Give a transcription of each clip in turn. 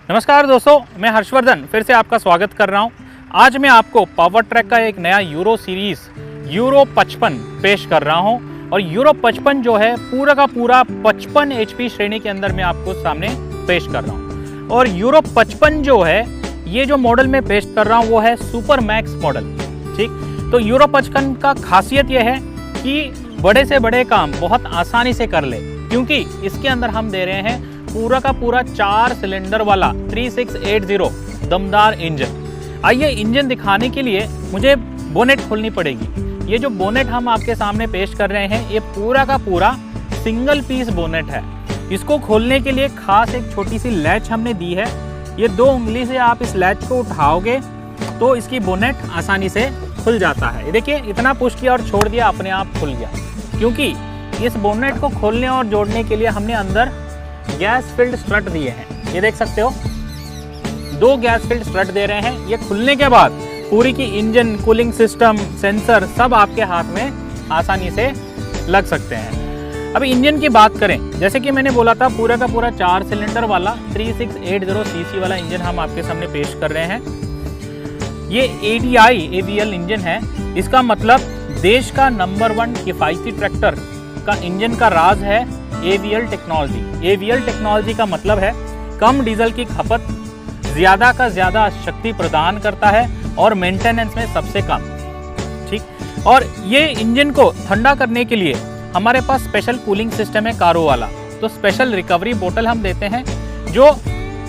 नमस्कार दोस्तों, मैं हर्षवर्धन फिर से आपका स्वागत कर रहा हूं। आज मैं आपको पावर ट्रैक का एक नया यूरो सीरीज यूरो 55 पेश कर रहा हूं। और यूरो 55 जो है पूरा का पूरा 55 HP श्रेणी के अंदर मैं आपको सामने पेश कर रहा हूं। और यूरो 55 जो है ये जो मॉडल मैं पेश कर रहा हूं वो है सुपर मैक्स मॉडल। ठीक, तो यूरो 55 का खासियत यह है कि बड़े से बड़े काम बहुत आसानी से कर ले, क्योंकि इसके अंदर हम दे रहे हैं पूरा का पूरा 4 सिलेंडर वाला 3680 दमदार इंजन। आइए इंजन दिखाने के लिए मुझे बोनेट खोलनी पड़ेगी। ये जो बोनेट हम आपके सामने पेश कर रहे हैं ये पूरा का पूरा सिंगल पीस बोनेट है। इसको खोलने के लिए खास एक छोटी सी लैच हमने दी है। ये 2 उंगली से आप इस लैच को उठाओगे तो इसकी बोनेट आसानी से खुल जाता है। ये देखिए, इतना पुश किया और छोड़ दिया, अपने आप खुल गया। क्योंकि इस बोनेट को खोलने और जोड़ने के लिए हमने अंदर गैस फिल्ड स्ट्रट दिए हैं। ये देख सकते हो, 2 गैस फिल्ड स्ट्रट दे रहे हैं। ये खुलने के बाद पूरी की इंजन, कूलिंग सिस्टम, सेंसर सब आपके हाथ में आसानी से लग सकते हैं। अब इंजन की बात करें, जैसे कि मैंने बोला था पूरा का पूरा 4 सिलेंडर वाला 3680 सीसी वाला इंजन हम आपके सामने पेश कर रहे हैं। ये ADI AVL इंजन है। इसका मतलब देश का नंबर 1 किफ़ायती ट्रैक्टर का इंजन का राज है AVL टेक्नोलॉजी। AVL टेक्नोलॉजी का मतलब है कम डीजल की खपत, ज़्यादा का ज़्यादा शक्ति प्रदान करता है और मेंटेनेंस में सबसे कम। ठीक, और ये इंजन को ठंडा करने के लिए हमारे पास स्पेशल कूलिंग सिस्टम है कारो वाला। तो स्पेशल रिकवरी बोतल हम देते हैं जो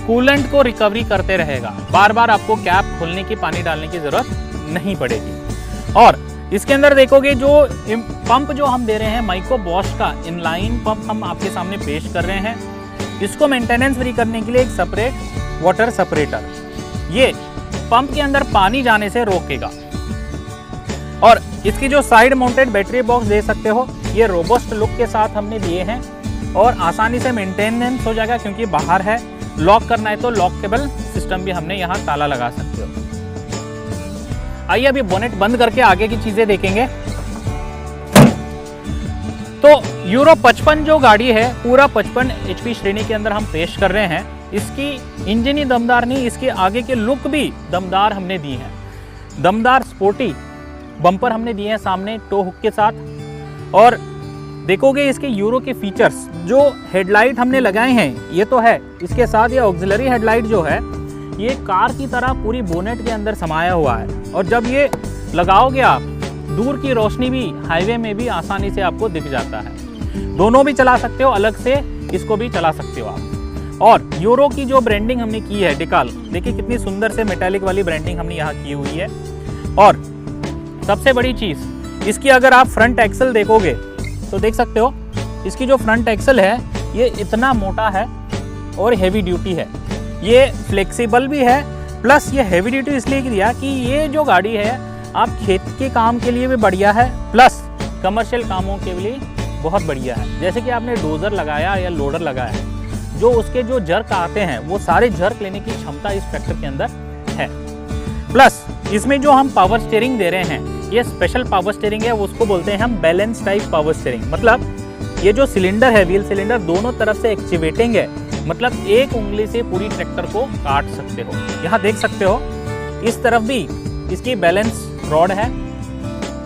कूलेंट को रिकवरी करते रहेगा। बार बार आपको कैप खोलने की, पानी डालने की ज़रूरत नहीं पड़ेगी। और इसके अंदर देखोगे जो पंप जो हम दे रहे हैं माइको बॉश का इनलाइन पंप हम आपके सामने पेश कर रहे हैं। इसको मेंटेनेंस फ्री करने के लिए एक सेपरेट वाटर सेपरेटर ये पंप के अंदर पानी जाने से रोकेगा। और इसकी जो साइड माउंटेड बैटरी बॉक्स दे सकते हो, ये रोबस्ट लुक के साथ हमने दिए हैं और आसानी से मेंटेनेंस हो जाएगा, क्योंकि बाहर है। लॉक करना है तो लॉकेबल सिस्टम भी हमने यहाँ ताला लगा सकते हो। आइए अभी बोनेट बंद करके आगे की चीजें देखेंगे। तो यूरो 55 जो गाड़ी है पूरा 55 HP श्रेणी के अंदर हम पेश कर रहे हैं। इसकी इंजन ही दमदार नहीं, इसके आगे के लुक भी दमदार हमने दिए हैं। दमदार स्पोर्टी बम्पर हमने दिए हैं सामने टो हुक के साथ। और देखोगे इसके यूरो के फीचर्स, जो हेडलाइट हमने लगाए हैं ये तो है, इसके साथ ये ऑक्सिलरी हेडलाइट जो है ये कार की तरह पूरी बोनेट के अंदर समाया हुआ है। और जब ये लगाओगे आप, दूर की रोशनी भी हाईवे में भी आसानी से आपको दिख जाता है। दोनों भी चला सकते हो, अलग से इसको भी चला सकते हो आप। और यूरो की जो ब्रांडिंग हमने की है डिकाल, देखिए कितनी सुंदर से मेटालिक वाली ब्रांडिंग हमने यहाँ की हुई है। और सबसे बड़ी चीज़, इसकी अगर आप फ्रंट एक्सल देखोगे तो देख सकते हो इसकी जो फ्रंट एक्सल है ये इतना मोटा है और हैवी ड्यूटी है। ये फ्लेक्सिबल भी है, प्लस ये हैवी ड्यूटी इसलिए दिया कि ये जो गाड़ी है आप खेत के काम के लिए भी बढ़िया है, प्लस कमर्शियल कामों के लिए बहुत बढ़िया है। जैसे कि आपने डोजर लगाया या लोडर लगाया, जो उसके जो जर्क आते हैं वो सारे जर्क लेने की क्षमता इस ट्रैक्टर के अंदर है। प्लस इसमें जो हम पावर स्टीयरिंग दे रहे हैं ये स्पेशल पावर स्टीयरिंग है, उसको बोलते हैं हम बैलेंस टाइप पावर स्टीयरिंग। मतलब ये जो सिलेंडर है, व्हील सिलेंडर दोनों तरफ से एक्टिवेटिंग है, मतलब एक उंगली से पूरी ट्रैक्टर को काट सकते हो। यहाँ देख सकते हो इस तरफ भी इसकी बैलेंस रॉड है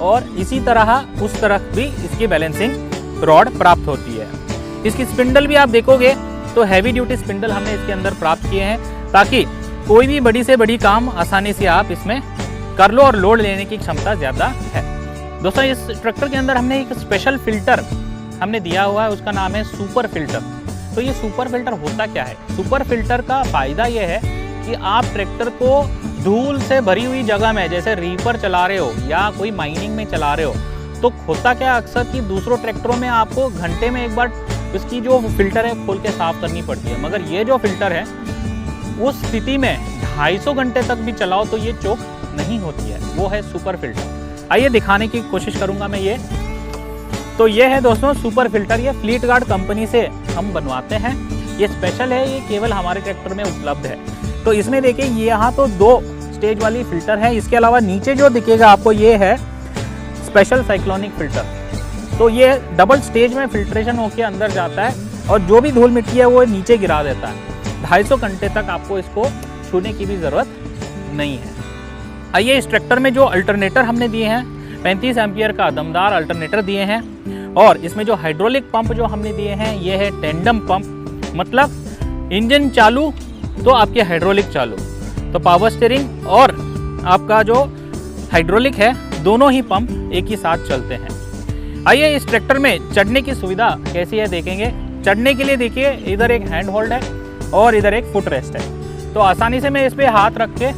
और इसी तरह उस तरफ भी इसकी बैलेंसिंग रॉड प्राप्त होती है। इसकी स्पिंडल भी आप देखोगे तो हैवी ड्यूटी स्पिंडल हमने इसके अंदर प्राप्त किए हैं, ताकि कोई भी बड़ी से बड़ी काम आसानी से आप इसमें कर लो और लोड लेने की क्षमता ज़्यादा है। दोस्तों इस ट्रैक्टर के अंदर हमने एक स्पेशल फिल्टर हमने दिया हुआ है, उसका नाम है सुपर फिल्टर। तो ये सुपर फिल्टर होता क्या है? सुपर फिल्टर का फ़ायदा ये है कि आप ट्रैक्टर को धूल से भरी हुई जगह में, जैसे रीपर चला रहे हो या कोई माइनिंग में चला रहे हो, तो होता क्या अक्सर कि दूसरों ट्रैक्टरों में आपको घंटे में एक बार इसकी जो फिल्टर है खोल के साफ़ करनी पड़ती है। मगर ये जो फिल्टर है उस स्थिति में 250 घंटे तक भी चलाओ तो ये चोक नहीं होती है, वो है सुपर फिल्टर। आइए दिखाने की कोशिश करूँगा मैं ये। तो ये है दोस्तों सुपर फिल्टर, ये फ्लीट गार्ड कंपनी से हम बनवाते हैं। ये स्पेशल है, ये केवल हमारे ट्रैक्टर में उपलब्ध है। तो इसमें देखिए ये यहाँ तो 2 स्टेज वाली फिल्टर है, इसके अलावा नीचे जो दिखेगा आपको ये है स्पेशल साइक्लोनिक फिल्टर। तो ये डबल स्टेज में फिल्ट्रेशन होकर अंदर जाता है और जो भी धूल मिट्टी है वो नीचे गिरा देता है। 250 घंटे तक आपको इसको छूने की भी ज़रूरत नहीं है। आइए, इस ट्रैक्टर में जो अल्टरनेटर हमने दिए हैं 35 एम्पियर का दमदार अल्टरनेटर दिए हैं, और इसमें जो हाइड्रोलिक पंप जो हमने दिए हैं ये है टेंडम पंप, मतलब इंजन चालू तो आपके हाइड्रोलिक चालू, तो पावर स्टीयरिंग और आपका जो हाइड्रोलिक है दोनों ही पंप एक ही साथ चलते हैं। आइए, इस ट्रैक्टर में चढ़ने की सुविधा कैसी है देखेंगे। चढ़ने के लिए देखिए, इधर एक हैंड होल्ड है और इधर एक फुट रेस्ट है, तो आसानी से मैं इस पे हाथ रख के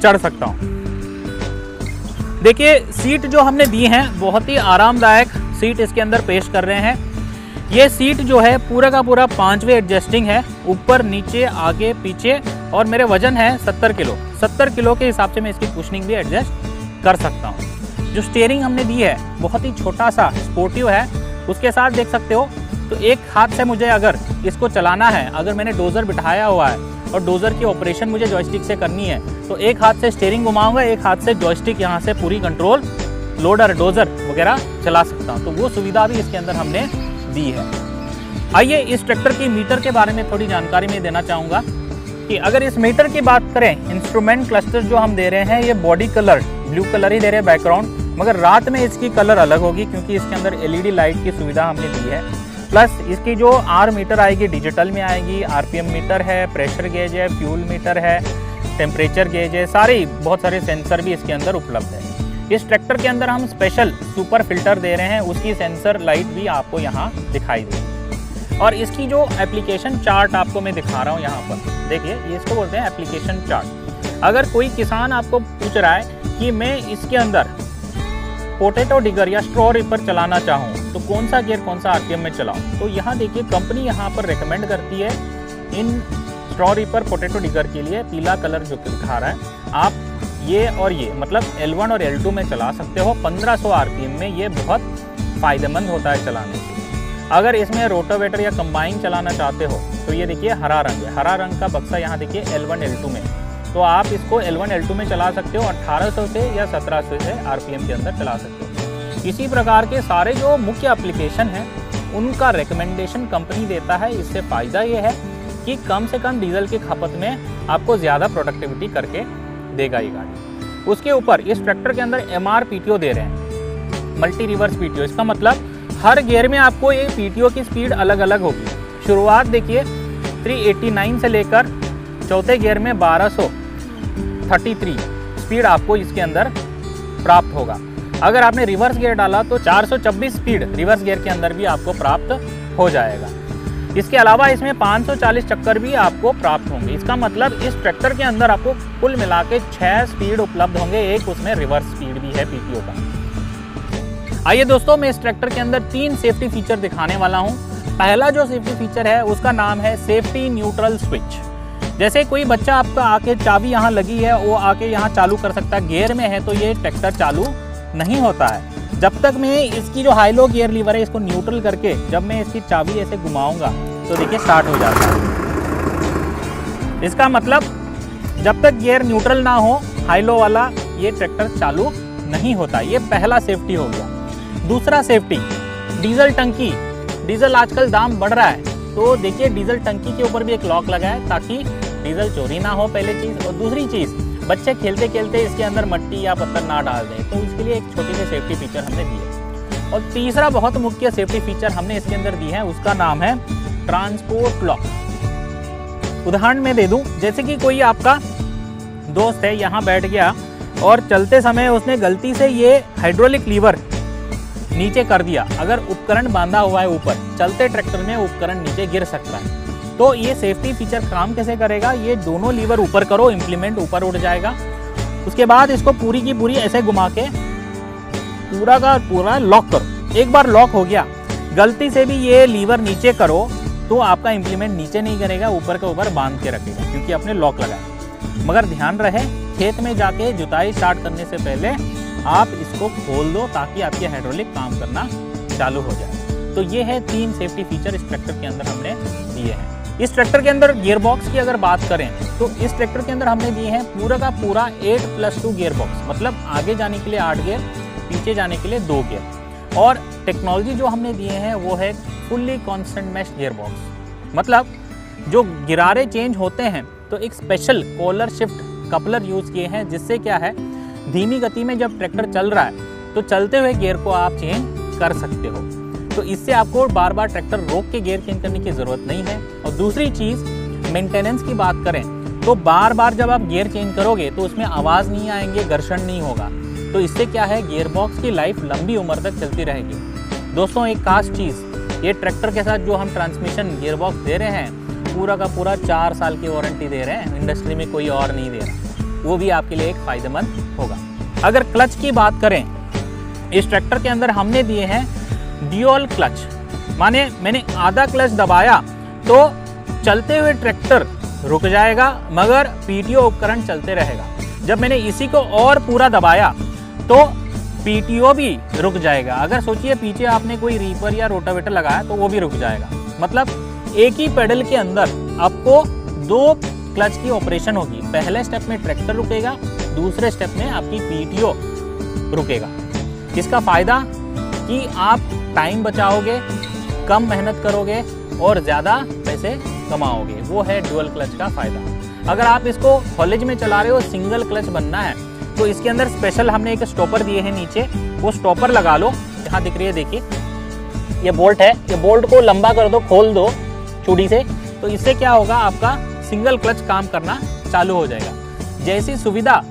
चढ़ सकता हूँ। देखिए, सीट जो हमने दी हैं बहुत ही आरामदायक सीट इसके अंदर पेश कर रहे हैं। ये सीट जो है पूरा का पूरा 5 वे एडजस्टिंग है, ऊपर नीचे आगे पीछे, और मेरे वजन है 70 किलो। 70 किलो के हिसाब से मैं इसकी कुशनिंग भी एडजस्ट कर सकता हूँ। जो स्टीयरिंग हमने दी है बहुत ही छोटा सा स्पोर्टिव है, उसके साथ देख सकते हो। तो एक हाथ से मुझे अगर इसको चलाना है, अगर मैंने डोजर बिठाया हुआ है और डोजर की ऑपरेशन मुझे जॉयस्टिक से करनी है, तो एक हाथ से स्टीयरिंग घुमाऊंगा, एक हाथ से जॉयस्टिक यहाँ से पूरी कंट्रोल लोडर डोजर वगैरह चला सकता हूँ। तो वो सुविधा भी इसके अंदर हमने दी है। आइए, इस ट्रैक्टर की मीटर के बारे में थोड़ी जानकारी मैं देना चाहूँगा कि अगर इस मीटर की बात करें, इंस्ट्रूमेंट क्लस्टर जो हम दे रहे हैं ये बॉडी कलर ब्लू कलर ही दे रहे हैं बैकग्राउंड, मगर रात में इसकी कलर अलग होगी क्योंकि इसके अंदर LED लाइट की सुविधा हमने दी है। प्लस इसकी जो R मीटर आएगी डिजिटल में आएगी, RPM मीटर है, प्रेशर गेज है, फ्यूल मीटर है, टेम्परेचर गेज है, बहुत सारे सेंसर भी इसके अंदर उपलब्ध है। इस ट्रैक्टर के अंदर हम स्पेशल सुपर फिल्टर दे रहे हैं, उसकी सेंसर लाइट भी आपको यहाँ दिखाई देगी। और इसकी जो एप्लीकेशन चार्ट आपको मैं दिखा रहा हूँ यहाँ पर, देखिए ये इसको बोलते हैं एप्लीकेशन चार्ट। अगर कोई किसान आपको पूछ रहा है कि मैं इसके अंदर पोटैटो डिगर या स्ट्रॉ रीपर चलाना चाहूँ तो कौन सा गियर कौन सा RPM में चलाऊँ, तो यहाँ देखिए कंपनी यहाँ पर रिकमेंड करती है इन स्ट्रॉ रीपर पोटैटो डिगर के लिए पीला कलर जो दिखा रहा है, आप ये और ये मतलब L1 और L2 में चला सकते हो। 1500 RPM में ये बहुत फ़ायदेमंद होता है चलाने से। अगर इसमें रोटावेटर या कंबाइन चलाना चाहते हो तो ये देखिए हरा रंग है, हरा रंग का बक्सा यहाँ देखिए L1 L2 में, तो आप इसको L1 L2 में चला सकते हो। 1800 से या 1700 से RPM के अंदर चला सकते हो। इसी प्रकार के सारे जो मुख्य एप्लीकेशन हैं उनका रिकमेंडेशन कंपनी देता है। इससे फ़ायदा ये है कि कम से कम डीजल की खपत में आपको ज़्यादा प्रोडक्टिविटी करके देगा ये गाड़ी। उसके ऊपर इस ट्रैक्टर के अंदर MR PTO दे रहे हैं, मल्टी रिवर्स PTO। इसका मतलब हर गियर में आपको ये PTO की स्पीड अलग अलग होगी। शुरुआत देखिए 389 से लेकर चौथे गियर में 1233 स्पीड आपको इसके अंदर प्राप्त होगा। अगर आपने रिवर्स गियर डाला तो 426 स्पीड रिवर्स गियर के अंदर भी आपको प्राप्त हो जाएगा। इसके अलावा इसमें 540 चक्कर भी आपको प्राप्त होंगे। इसका मतलब इस ट्रैक्टर के अंदर आपको कुल मिला के 6 स्पीड उपलब्ध होंगे, एक उसमें रिवर्स स्पीड भी है PTO का। आइए दोस्तों, मैं इस ट्रैक्टर के अंदर 3 सेफ्टी फीचर दिखाने वाला हूं। पहला जो सेफ्टी फीचर है उसका नाम है सेफ्टी न्यूट्रल स्विच। जैसे कोई बच्चा आपका आके चाबी यहाँ लगी है, वो आके यहाँ चालू कर सकता है, गियर में है तो ये ट्रैक्टर चालू नहीं होता है जब तक मैं इसकी जो हाई लो गियर लीवर है इसको न्यूट्रल करके जब मैं इसकी चाबी ऐसे घुमाऊंगा तो देखिए स्टार्ट हो जाता है। इसका मतलब जब तक गियर न्यूट्रल ना हो हाई लो वाला ये ट्रैक्टर चालू नहीं होता। ये पहला सेफ्टी हो गया। दूसरा सेफ्टी, डीजल टंकी। डीजल आजकल दाम बढ़ रहा है तो देखिए डीजल टंकी के ऊपर भी एक लॉक लगा है ताकि डीजल चोरी ना हो, पहले चीज़। और दूसरी चीज़, बच्चे खेलते खेलते इसके अंदर मट्टी या पत्थर ना डाल दें, तो इसके लिए एक छोटी सी सेफ्टी फीचर हमने दी है। और तीसरा बहुत मुख्य सेफ्टी फीचर हमने इसके अंदर दी है, उसका नाम है ट्रांसपोर्ट लॉक। उदाहरण मैं दे दूं, जैसे कि कोई आपका दोस्त है यहाँ बैठ गया और चलते समय उसने गलती से ये हाइड्रोलिक लीवर नीचे कर दिया, अगर उपकरण बांधा हुआ है ऊपर, चलते ट्रैक्टर में उपकरण नीचे गिर सकता है। तो ये सेफ्टी फीचर काम कैसे करेगा, ये दोनों लीवर ऊपर करो, इम्प्लीमेंट ऊपर उठ जाएगा। उसके बाद इसको पूरी की पूरी ऐसे घुमा के पूरा का पूरा लॉक करो। एक बार लॉक हो गया, गलती से भी ये लीवर नीचे करो तो आपका इम्प्लीमेंट नीचे नहीं करेगा, ऊपर का ऊपर बांध के रखेगा क्योंकि आपने लॉक लगाया। मगर ध्यान रहे, खेत में जाके जुताई स्टार्ट करने से पहले आप इसको खोल दो ताकि आपकी हाइड्रोलिक काम करना चालू हो जाए। तो ये है 3 सेफ्टी फीचर इस ट्रैक्टर के अंदर हमने दिए हैं। इस ट्रैक्टर के अंदर गियर बॉक्स की अगर बात करें तो इस ट्रैक्टर के अंदर हमने दिए हैं पूरा का पूरा 8+2 गियर बॉक्स, मतलब आगे जाने के लिए 8 गियर, पीछे जाने के लिए 2 गियर। और टेक्नोलॉजी जो हमने दिए हैं वो है fully constant mesh gear box. मतलब जो गिरारे चेंज होते हैं तो एक special collar shift coupler use किए हैं, जिससे क्या है धीमी गति में जब ट्रैक्टर चल रहा है तो चलते हुए गियर को आप चेंज कर सकते हो। तो इससे आपको बार बार ट्रैक्टर रोक के गियर चेंज करने की ज़रूरत नहीं है। और दूसरी चीज़, मेंटेनेंस की बात करें तो बार बार जब आप गियर चेंज करोगे तो उसमें आवाज़ नहीं आएंगे, घर्षण नहीं होगा। तो इससे क्या है, गियर बॉक्स की लाइफ लंबी उम्र तक चलती रहेगी। दोस्तों एक खास चीज़, ये ट्रैक्टर के साथ जो हम ट्रांसमिशन गियर बॉक्स दे रहे हैं पूरा का पूरा 4 साल की वारंटी दे रहे हैं, इंडस्ट्री में कोई और नहीं दे रहा। वो भी आपके लिए एक फ़ायदेमंद होगा। अगर क्लच की बात करें, इस ट्रैक्टर के अंदर हमने दिए हैं ड्यूअल क्लच, माने मैंने आधा क्लच दबाया तो चलते हुए ट्रैक्टर रुक जाएगा मगर पीटीओ उपकरण चलते रहेगा। जब मैंने इसी को और पूरा दबाया तो पीटीओ भी रुक जाएगा। अगर सोचिए पीछे आपने कोई रीपर या रोटावेटर लगाया तो वो भी रुक जाएगा। मतलब एक ही पेडल के अंदर आपको 2 क्लच की ऑपरेशन होगी। पहले स्टेप में ट्रैक्टर रुकेगा, दूसरे स्टेप में आपकी पीटीओ रुकेगा। इसका फ़ायदा कि आप टाइम बचाओगे, कम मेहनत करोगे और ज़्यादा पैसे कमाओगे। वो है डुअल क्लच का फ़ायदा। अगर आप इसको कॉलेज में चला रहे हो, सिंगल क्लच बनना है, तो इसके अंदर स्पेशल हमने एक स्टॉपर दिए हैं नीचे, वो स्टॉपर लगा लो। यहाँ दिख रही है, देखिए ये बोल्ट है, ये बोल्ट को लंबा कर दो, खोल दो चूड़ी से, तो इससे क्या होगा, आपका सिंगल क्लच काम करना चालू हो जाएगा। जैसी सुविधा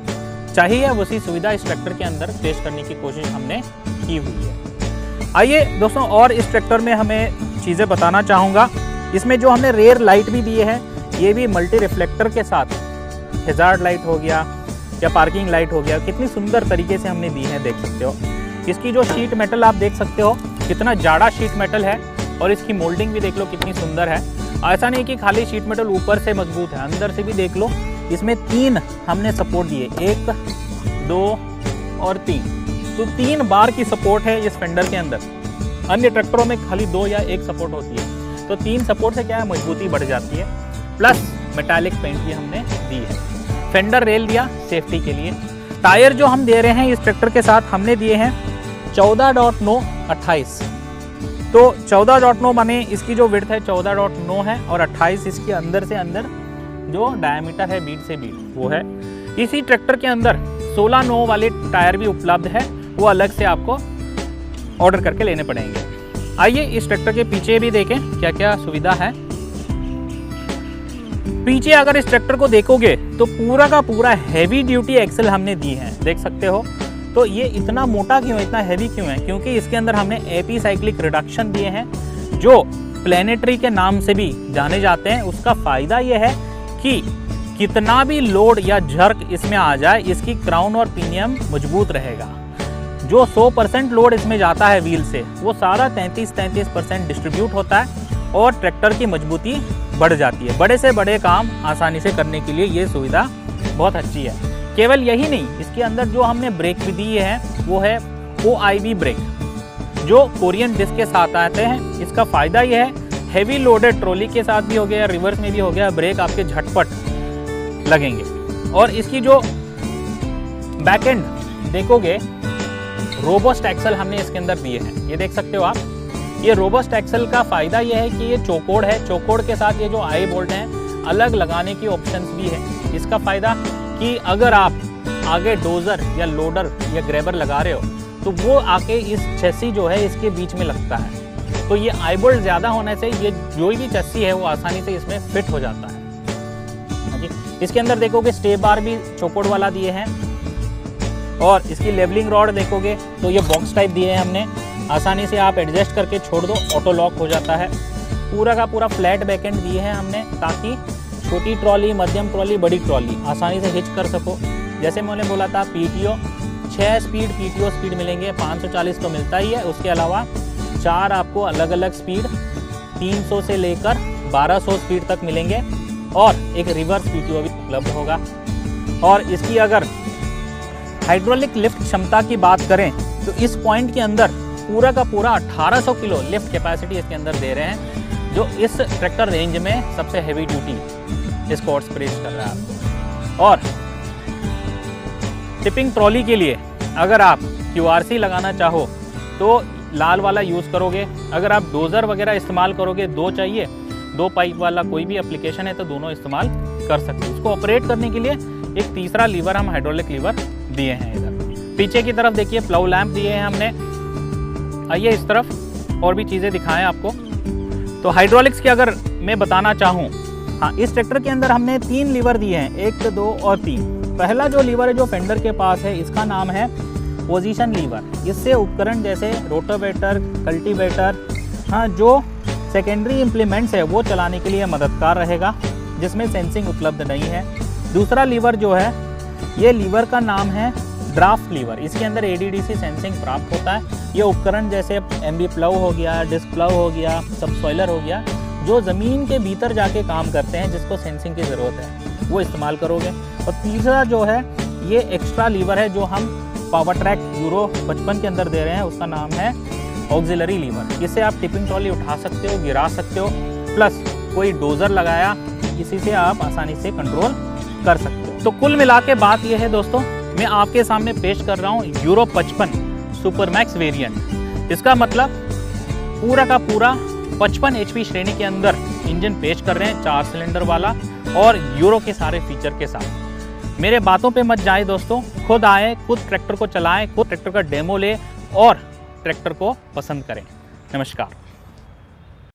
चाहिए उसी सुविधा इस ट्रैक्टर के अंदर पेश करने की कोशिश हमने की हुई है। आइए दोस्तों, और इस ट्रैक्टर में हमें चीज़ें बताना चाहूँगा। इसमें जो हमने रेयर लाइट भी दिए हैं, ये भी मल्टी रिफ्लेक्टर के साथ, हैजार्ड लाइट हो गया या पार्किंग लाइट हो गया, कितनी सुंदर तरीके से हमने दी है, देख सकते हो। इसकी जो शीट मेटल आप देख सकते हो कितना जाड़ा शीट मेटल है, और इसकी मोल्डिंग भी देख लो कितनी सुंदर है। ऐसा नहीं कि खाली शीट मेटल ऊपर से मजबूत है, अंदर से भी देख लो। इसमें 3 हमने सपोर्ट दिए, 1, 2 और 3, तो 3 बार की सपोर्ट है इस फेंडर के अंदर। अन्य ट्रैक्टरों में खाली 2 या 1 सपोर्ट होती है, तो 3 सपोर्ट से क्या है, मजबूती बढ़ जाती है। प्लस मेटालिक पेंट भी हमने दी है। फेंडर रेल दिया सेफ्टी के लिए। टायर जो हम दे रहे हैं इस ट्रैक्टर के साथ हमने दिए हैं 14.9 28। तो 14.9 माने इसकी जो विड्थ है 14.9 है, और 28 इसके अंदर से अंदर जो डायमीटर है बीट से बीट वो है। इसी ट्रैक्टर के अंदर 16.9 वाले टायर भी उपलब्ध है, वो अलग से आपको ऑर्डर करके लेने पड़ेंगे। आइए इस ट्रैक्टर के पीछे भी देखें क्या क्या सुविधा है। पीछे अगर इस ट्रैक्टर को देखोगे तो पूरा का पूरा हैवी ड्यूटी एक्सेल हमने दी है, देख सकते हो। तो ये इतना मोटा क्यों है, इतना हैवी क्यों है, क्योंकि इसके अंदर हमने एपी साइक्लिक रिडक्शन दिए हैं, जो प्लेनेटरी के नाम से भी जाने जाते हैं। उसका फ़ायदा ये है कि कितना भी लोड या झर्क इसमें आ जाए, इसकी क्राउन और पिनियम मजबूत रहेगा। जो 100% लोड इसमें जाता है व्हील से, वो सारा 33% डिस्ट्रीब्यूट होता है और ट्रैक्टर की मजबूती बढ़ जाती है। बड़े से बड़े काम आसानी से करने के लिए ये सुविधा बहुत अच्छी है। केवल यही नहीं, इसके अंदर जो हमने ब्रेक भी दिए हैं वो है OIB ब्रेक, जो कोरियन डिस्क के साथ आते हैं। इसका फ़ायदा ये है, हैवी लोडेड ट्रॉली के साथ भी हो गया, रिवर्स में भी हो गया, ब्रेक आपके झटपट लगेंगे। और इसकी जो बैक एंड देखोगे, रोबोस्ट एक्सल हमने इसके अंदर दिए हैं, ये देख सकते हो आप। ये रोबोस्ट एक्सल का फ़ायदा ये है कि ये चौकोड़ है, चौकोड़ के साथ ये जो आई बोल्ट हैं अलग लगाने की ऑप्शंस भी है। इसका फ़ायदा कि अगर आप आगे डोजर या लोडर या ग्रेबर लगा रहे हो तो वो आके इस चेसी जो है इसके बीच में लगता है। तो ये आई बोल्ट ज़्यादा होने से ये जो भी चेसी है वो आसानी से इसमें फिट हो जाता है। हाँ जी, इसके अंदर देखोगे स्टे बार भी चौकोड़ वाला दिए हैं, और इसकी लेवलिंग रॉड देखोगे तो ये बॉक्स टाइप दिए हैं हमने, आसानी से आप एडजस्ट करके छोड़ दो, ऑटो लॉक हो जाता है। पूरा का पूरा फ्लैट बैकएंड दिए हैं हमने, ताकि छोटी ट्रॉली, मध्यम ट्रॉली, बड़ी ट्रॉली आसानी से हिच कर सको। जैसे मैंने बोला था PTO 6 स्पीड PTO स्पीड मिलेंगे, 540 तो मिलता ही है। उसके अलावा 4 आपको अलग अलग स्पीड 300 से लेकर 1200 स्पीड तक मिलेंगे, और एक रिवर्स PTO भी उपलब्ध होगा। और इसकी अगर हाइड्रोलिक लिफ्ट क्षमता की बात करें तो इस पॉइंट के अंदर पूरा का पूरा 1800 किलो लिफ्ट कैपेसिटी इसके अंदर दे रहे हैं, जो इस ट्रैक्टर रेंज में सबसे हैवी ड्यूटी इसको एक्सप्रेस कर रहा है। और टिपिंग ट्रॉली के लिए अगर आप QRC लगाना चाहो तो लाल वाला यूज़ करोगे। अगर आप डोज़र वगैरह इस्तेमाल करोगे, 2 चाहिए, 2 पाइप वाला कोई भी एप्लीकेशन है तो दोनों इस्तेमाल कर सकते हैं। इसको ऑपरेट करने के लिए एक तीसरा लीवर हम हाइड्रोलिक लीवर दिए हैं। इधर पीछे की तरफ देखिए प्लाउ लैंप दिए हैं हमने। आइए इस तरफ और भी चीज़ें दिखाएं आपको। तो हाइड्रोलिक्स की अगर मैं बताना चाहूँ, हाँ, इस ट्रैक्टर के अंदर हमने 3 लीवर दिए हैं, 1, 2 और 3। पहला जो लीवर है जो फेंडर के पास है, इसका नाम है पोजीशन लीवर। इससे उपकरण जैसे रोटावेटर, कल्टीवेटर, हाँ, जो सेकेंडरी इम्प्लीमेंट्स है वो चलाने के लिए मददगार रहेगा, जिसमें सेंसिंग उपलब्ध नहीं है। दूसरा लीवर जो है, ये लीवर का नाम है ड्राफ्ट लीवर। इसके अंदर ADDC सेंसिंग प्राप्त होता है। ये उपकरण जैसे MB प्लाउ हो गया, डिस्क प्लाउ हो गया, सबसॉइलर हो गया, जो ज़मीन के भीतर जाके काम करते हैं, जिसको सेंसिंग की ज़रूरत है, वो इस्तेमाल करोगे। और तीसरा जो है, ये एक्स्ट्रा लीवर है जो हम पावर ट्रैक यूरो 55 के अंदर दे रहे हैं, उसका नाम है ऑक्सिलरी लीवर। इससे आप टिपिंग ट्रॉली उठा सकते हो, गिरा सकते हो, प्लस कोई डोजर लगाया, इसी से आप आसानी से कंट्रोल कर सकते हो। तो कुल मिला के बात यह है दोस्तों, मैं आपके सामने पेश कर रहा हूँ यूरो 55 सुपरमैक्स वेरिएंट। इसका मतलब पूरा का पूरा 55 HP श्रेणी के अंदर इंजन पेश कर रहे हैं, 4 सिलेंडर वाला और यूरो के सारे फीचर के साथ। मेरे बातों पे मत जाए दोस्तों, खुद आए, खुद ट्रैक्टर को चलाएं, खुद ट्रैक्टर का डेमो ले और ट्रैक्टर को पसंद करें। नमस्कार।